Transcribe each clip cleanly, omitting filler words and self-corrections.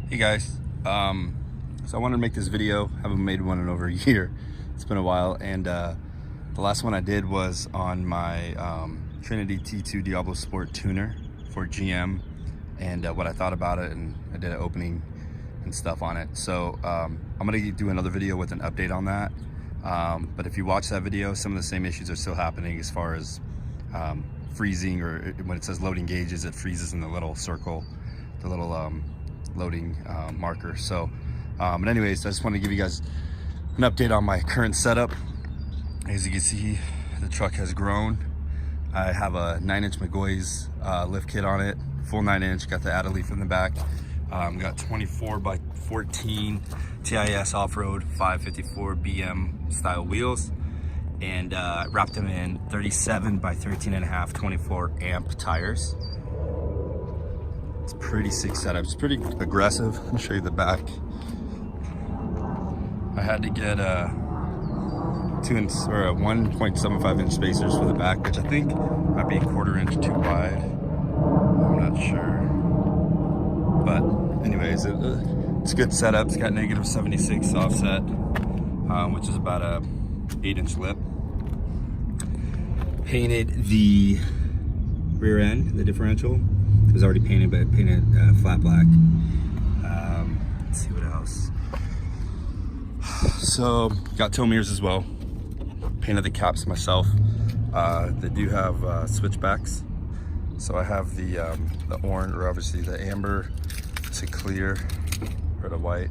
Hey guys, so I wanted to make this video. Haven't made one in over a year. It's been a while, and the last one I did was on my Trinity T2 Diablo Sport tuner for GM, and what I thought about it, and I did an opening and stuff on it. So I'm gonna do another video with an update on that. But if you watch that video, some of the same issues are still happening as far as freezing, or when it says loading gauges, it freezes in the little circle, the little loading marker. So but anyways, I just want to give you guys an update on my current setup. As you can see, the truck has grown. I have a 9-inch McGaughys lift kit on it, full 9-inch, got the added leaf in the back. Got 24 by 14 TIS Offroad 554 BM style wheels, and wrapped them in 37 by 13.5 24 Amp tires. It's a pretty sick setup. It's pretty aggressive. I'll show you the back. I had to get 1.75 inch spacers for the back, which I think might be a 1/4 inch too wide. I'm not sure. But anyways, it's a good setup. It's got -76 offset, which is about a 8-inch lip. Painted the rear end, the differential. It was already painted, but painted flat black. Let's see what else. So got tow mirrors as well. Painted the caps myself. They do have switchbacks. So I have the orange, or obviously the amber to clear, or the white.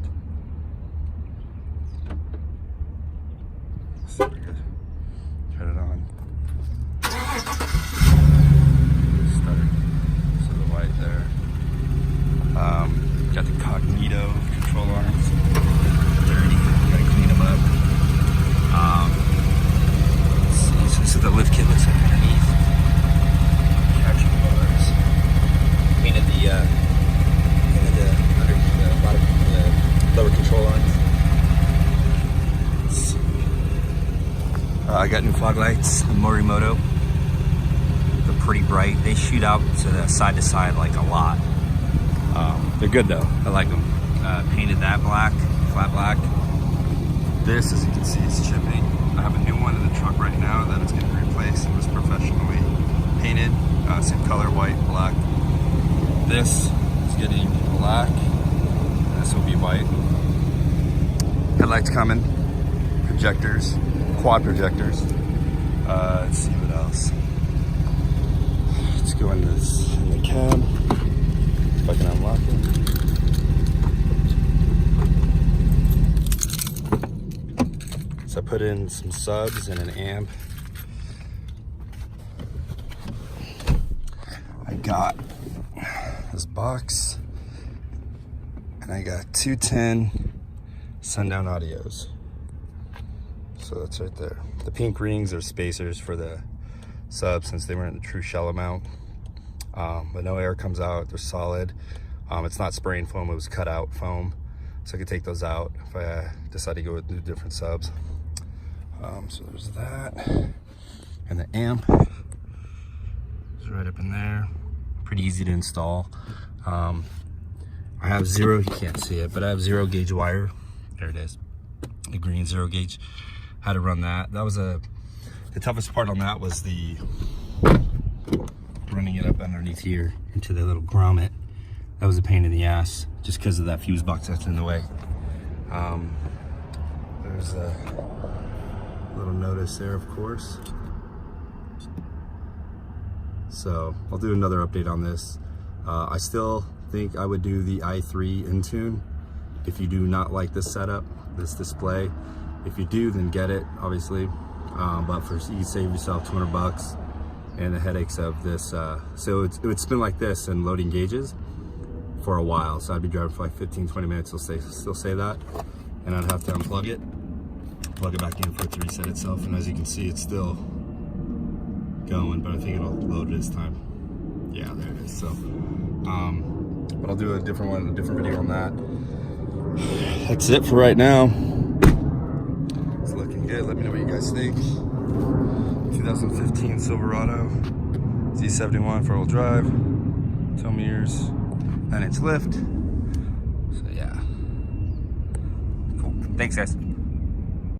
Super good. Turn it on. Start. So the white there. Got the Cognito control arms. Dirty. Gotta clean them up. So the lift kit looks like underneath. Traction bars. Painted the lower control arms. I got new fog lights, the Morimoto. They're pretty bright. They shoot out to the side like a lot. They're good though. I like them. Painted that black, flat black. This, as you can see, is chipping. I have a new one in the truck right now that is getting replaced. It was professionally painted, same color, white, black. This is getting black. This will be white. Headlights coming. Projectors, quad projectors. Let's see what else. Let's go into this in the cab. If I can unlock it. So I put in some subs and an amp. I got this box, and I got 210 sundown audios. So that's right there. The pink rings are spacers for the subs, since they weren't the true shallow mount. But no air comes out, they're solid. It's not spraying foam, it was cut out foam. So I could take those out if I decide to go with new different subs. So there's that. And the amp is right up in there. Pretty easy to install. I have zero, you can't see it, but I have 0 gauge wire. There it is. The green 0 gauge. Had to run that. That was the toughest part on that was the running it up underneath here into the little grommet. That was a pain in the ass, just because of that fuse box that's in the way. There's a little notice there, of course. So I'll do another update on this. I still think I would do the i3 Intune if you do not like this setup, this display. If you do, then get it, obviously. But you can save yourself 200 bucks and the headaches of this. So it would spin like this and loading gauges for a while. So I'd be driving for like 15-20 minutes, still say that. And I'd have to unplug it, plug it back in for it to reset itself. And as you can see, it's still going, but I think it'll load this time. Yeah, there it is. So, but I'll do a different one, a different video on that. That's it for right now. It's looking good. Let me know what you guys think. 2015 Silverado Z71 4-wheel drive, tow mirrors, 9-inch lift. So yeah. Thanks, guys.